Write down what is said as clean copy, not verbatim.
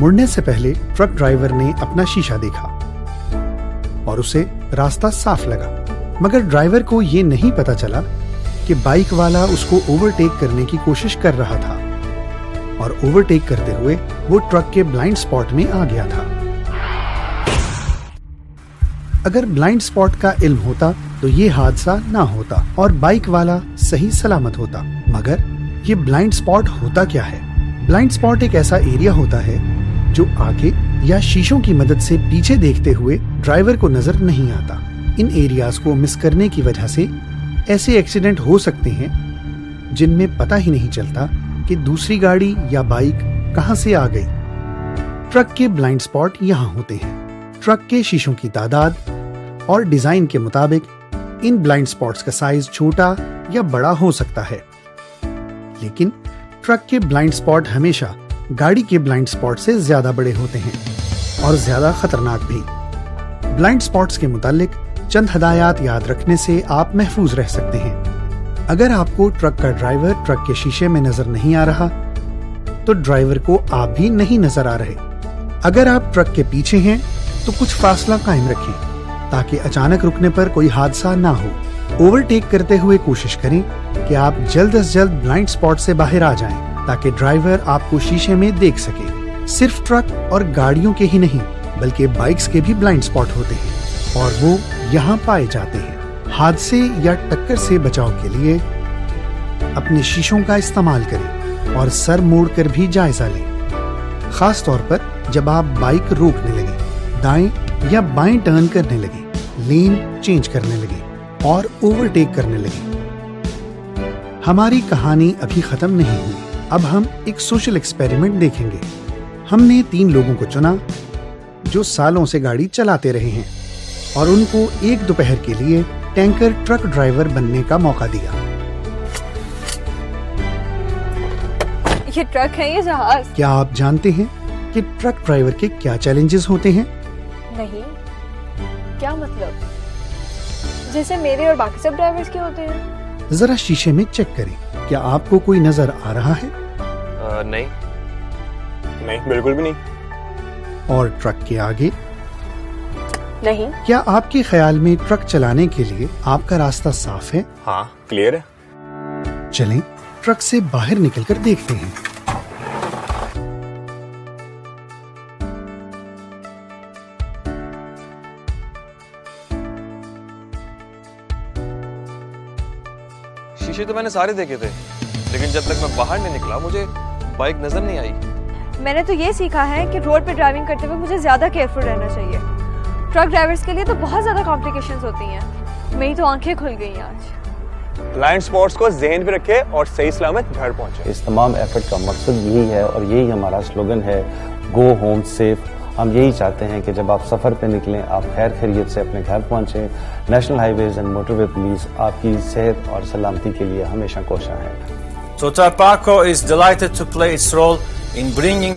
मुड़ने से पहले ट्रक ड्राइवर ने अपना शीशा देखा और उसे रास्ता साफ लगा, मगर ड्राइवर को ये नहीं पता चला कि बाइक वाला उसको ओवरटेक करने की कोशिश कर रहा था और ओवरटेक करते हुए वो ट्रक के ब्लाइंड स्पॉट में आ गया था। अगर ब्लाइंड स्पॉट का इल्म होता तो ये हादसा ना होता और बाइक वाला सही सलामत होता। मगर ये ब्लाइंड स्पॉट होता क्या है? ब्लाइंड स्पॉट एक ऐसा एरिया होता है जो आगे या शीशों की मदद से पीछे देखते हुए ड्राइवर को नजर नहीं आता। इन एरियाज को मिस करने की वजह से ऐसे एक्सीडेंट हो सकते हैं जिनमें पता ही नहीं चलता कि दूसरी गाड़ी या बाइक कहां से आ गई। ट्रक के ब्लाइंड स्पॉट यहाँ होते हैं। ट्रक के शीशों की तादाद और डिजाइन के मुताबिक इन ब्लाइंड स्पॉट्स का साइज छोटा या बड़ा हो सकता है, लेकिन ट्रक के ब्लाइंड स्पॉट हमेशा गाड़ी के ब्लाइंड स्पॉट से ज्यादा बड़े होते हैं और ज्यादा खतरनाक भी। ब्लाइंड स्पॉट्स के मुतालिक चंद हदायत याद रखने से आप महफूज रह सकते हैं। अगर आपको ट्रक का ड्राइवर ट्रक के शीशे में नजर नहीं आ रहा तो ड्राइवर को आप भी नहीं नजर आ रहे। अगर आप ट्रक के पीछे हैं तो कुछ फासला कायम रखें ताकि अचानक रुकने पर कोई हादसा ना हो। ओवरटेक करते हुए कोशिश करें कि आप जल्द से जल्द ब्लाइंड स्पॉट से बाहर आ जाएं ताकि ड्राइवर आपको शीशे में देख सके। सिर्फ ट्रक और गाड़ियों के ही नहीं बल्कि बाइक्स के भी ब्लाइंड स्पॉट होते हैं और वो यहाँ पाए जाते हैं। हादसे या टक्कर से बचाव के लिए अपने शीशों का इस्तेमाल करें और सर मोड़कर भी जायजा लें, खास तौर पर जब आप बाइक रोकने लगे, दाएं या बाएं टर्न करने लगे, लेन चेंज करने लगे और ओवरटेक करने लगे। हमारी कहानी अभी खत्म नहीं हुई। अब हम एक सोशल एक्सपेरिमेंट देखेंगे। हमने 3 लोगों को चुना जो सालों से गाड़ी चलाते रहे हैं और उनको एक दोपहर के लिए टैंकर ट्रक ड्राइवर बनने का मौका दिया। ये ट्रक है या जहाज? क्या आप जानते हैं कि ट्रक ड्राइवर के क्या चैलेंजेस होते हैं? नहीं, क्या मतलब? जैसे मेरे और बाकी सब ड्राइवर्स के होते हैं। जरा शीशे में चेक करें, क्या आपको कोई नजर आ रहा है? नहीं, बिल्कुल भी नहीं। और ट्रक के आगे? नहीं। क्या आपके ख्याल में ट्रक चलाने के लिए आपका रास्ता साफ है? हाँ, क्लियर है। चलें ट्रक से बाहर निकलकर देखते हैं। शीशे तो मैंने सारे देखे थे, लेकिन जब तक मैं बाहर नहीं निकला मुझे बाइक नजर नहीं आई। मैंने तो ये सीखा है कि रोड पे ड्राइविंग करते हुए मुझे ज्यादा केयरफुल रहना चाहिए। ट्रक ड्राइवर्स के लिए तो बहुत ज्यादा कॉम्प्लिकेशंस होती हैं। मेरी तो आंखें खुल गई आज। ब्लाइंड स्पॉट्स को ज़हन पे रखे और सही सलामत घर पहुंचे। इस तमाम एफर्ट का मकसद यही है और यही हमारा स्लोगन है, गो होम सेफ। हम यही चाहते हैं कि जब आप सफ़र पे निकलें आप खैर खैरियत से अपने घर पहुंचें। National highways and motorway police आपकी सेहत और सलामती के लिए हमेशा कोशा है। Total Paco is delighted to play its role in bringing